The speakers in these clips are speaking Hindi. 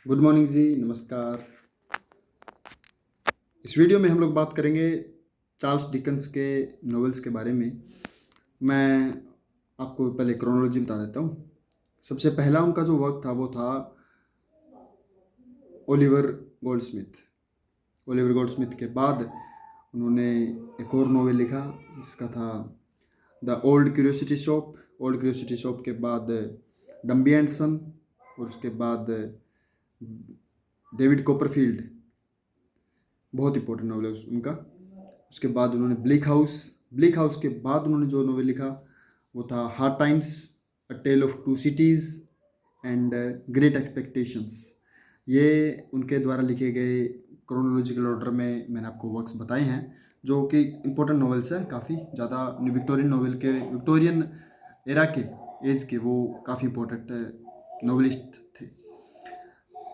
गुड मॉर्निंग जी, नमस्कार। इस वीडियो में हम लोग बात करेंगे चार्ल्स डिकन्स के नॉवेल्स के बारे में। मैं आपको पहले क्रोनोलॉजी बता देता हूँ। सबसे पहला उनका जो वर्क था वो था ओलिवर गोल्डस्मिथ। ओलिवर गोल्डस्मिथ के बाद उन्होंने एक और नॉवेल लिखा जिसका था the old Curiosity shop. Old Curiosity shop के बाद डम्बी एंड सन, और उसके बाद डेविड कॉपरफील्ड, बहुत इंपॉर्टेंट नॉवेल है उनका। उसके बाद उन्होंने ब्लिक हाउस के बाद उन्होंने जो नॉवेल लिखा वो था Hard Times, a Tale of Two Cities and Great Expectations. ये उनके द्वारा लिखे गए क्रोनोलॉजिकल ऑर्डर में मैंने आपको वर्क्स बताए हैं जो कि इम्पोर्टेंट नॉवेल्स हैं, काफ़ी ज़्यादा विक्टोरियन नॉवेल के, विक्टोरियन एरा के एज के वो काफ़ी इम्पोर्टेंट नॉवेलिस्ट थे।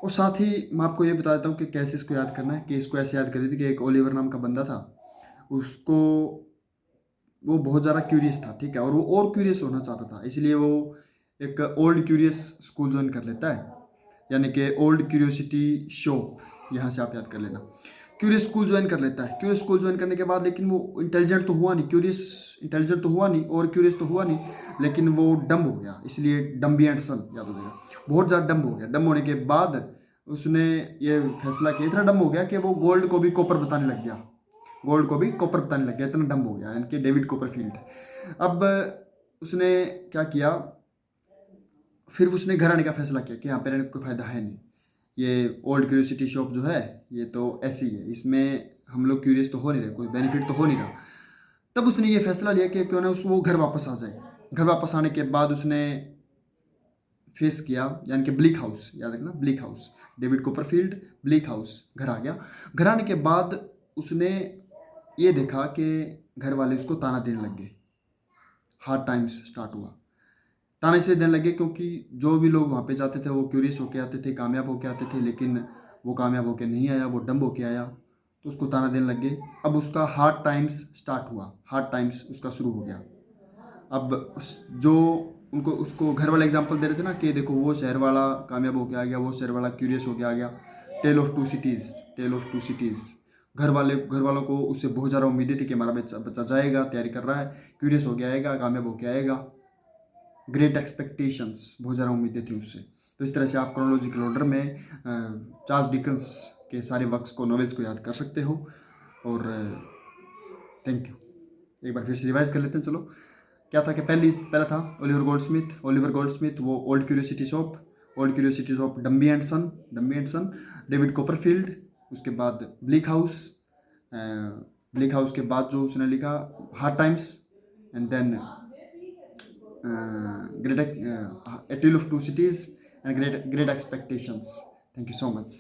और साथ ही मैं आपको ये बता देता हूँ कि कैसे इसको याद करना है। कि इसको ऐसे याद करी थी कि एक ओलिवर नाम का बंदा था, उसको वो बहुत ज़्यादा क्यूरियस था, ठीक है, और वो और क्यूरियस होना चाहता था, इसलिए वो एक ओल्ड क्यूरियस स्कूल ज्वाइन कर लेता है, यानी कि ओल्ड क्यूरियोसिटी शॉप, यहाँ से आप याद कर लेना। क्यूरियस स्कूल ज्वाइन कर लेता है। क्यूरियस स्कूल ज्वाइन करने के बाद लेकिन वो इंटेलिजेंट तो हुआ नहीं, इंटेलिजेंट तो हुआ नहीं और क्यूरियस तो हुआ नहीं, लेकिन वो डम्ब हो गया, इसलिए डम्बी एंड सन याद हो जाएगा। बहुत ज़्यादा डम्ब हो गया। डम्ब होने के बाद उसने ये फैसला किया, इतना डम्ब हो गया कि वो गोल्ड को भी कॉपर बताने लग गया, गोल्ड को भी कॉपर बताने लग गया, इतना डम्ब हो गया, यानी कि डेविड कॉपरफील्ड। अब उसने क्या किया, फिर उसने घर आने का फैसला किया कि यहाँ पे रहने का कोई फ़ायदा है नहीं, ये ओल्ड क्यूरियोसिटी शॉप जो है ये तो ऐसी है, इसमें हम लोग क्यूरियस तो हो नहीं रहे, कोई बेनिफिट तो हो नहीं रहा। तब उसने ये फैसला लिया कि क्यों ना वो घर वापस आ जाए। घर वापस आने के बाद उसने फेस किया, यानी कि ब्लिक हाउस, याद रखना bleak house, David Copperfield, bleak house, घर आ गया। घर आने के बाद उसने ये देखा कि घर वाले उसको ताना देने लग गए। हार्ड टाइम्स स्टार्ट हुआ। ताने से देने लगे क्योंकि जो भी लोग वहाँ पे जाते थे वो क्यूरियस होके आते थे, कामयाब होके आते थे, लेकिन वो कामयाब होके नहीं आया, वो डम्ब होके आया, तो उसको ताना देने लग गए। अब उसका हार्ड टाइम्स स्टार्ट हुआ, हार्ड टाइम्स उसका शुरू हो गया। अब जो उनको उसको घर वाले एग्जांपल दे रहे थे ना कि देखो वो शहर वाला कामयाब होके आ गया, वो शहर वाला क्यूरियस होके आ गया। Tale of Two Cities, Tale of Two Cities. घर वालों को उससे बहुत ज़्यादा उम्मीदें थी कि हमारा बच्चा बच्चा जाएगा, तैयारी कर रहा है, क्यूरियस होके आएगा, कामयाब होके आएगा। ग्रेट एक्सपेक्टेशंस, बहुत ज़्यादा उम्मीदें थी उससे। तो इस तरह से आप क्रोनोलॉजिकल ऑर्डर में चार्ल्स डिकन्स के सारे वर्क्स को, नॉवेल्स को याद कर सकते हो। और थैंक यू। एक बार फिर से रिवाइज कर लेते हैं, चलो। क्या था कि पहला था ओलिवर गोल्डस्मिथ, वो Old Curiosity Shop, Dombey and Son, David Copperfield. उसके बाद ब्लिक हाउस के बाद जो उसने लिखा Hard Times, and then A Tale of Two Cities and Great Expectations. Thank you so much.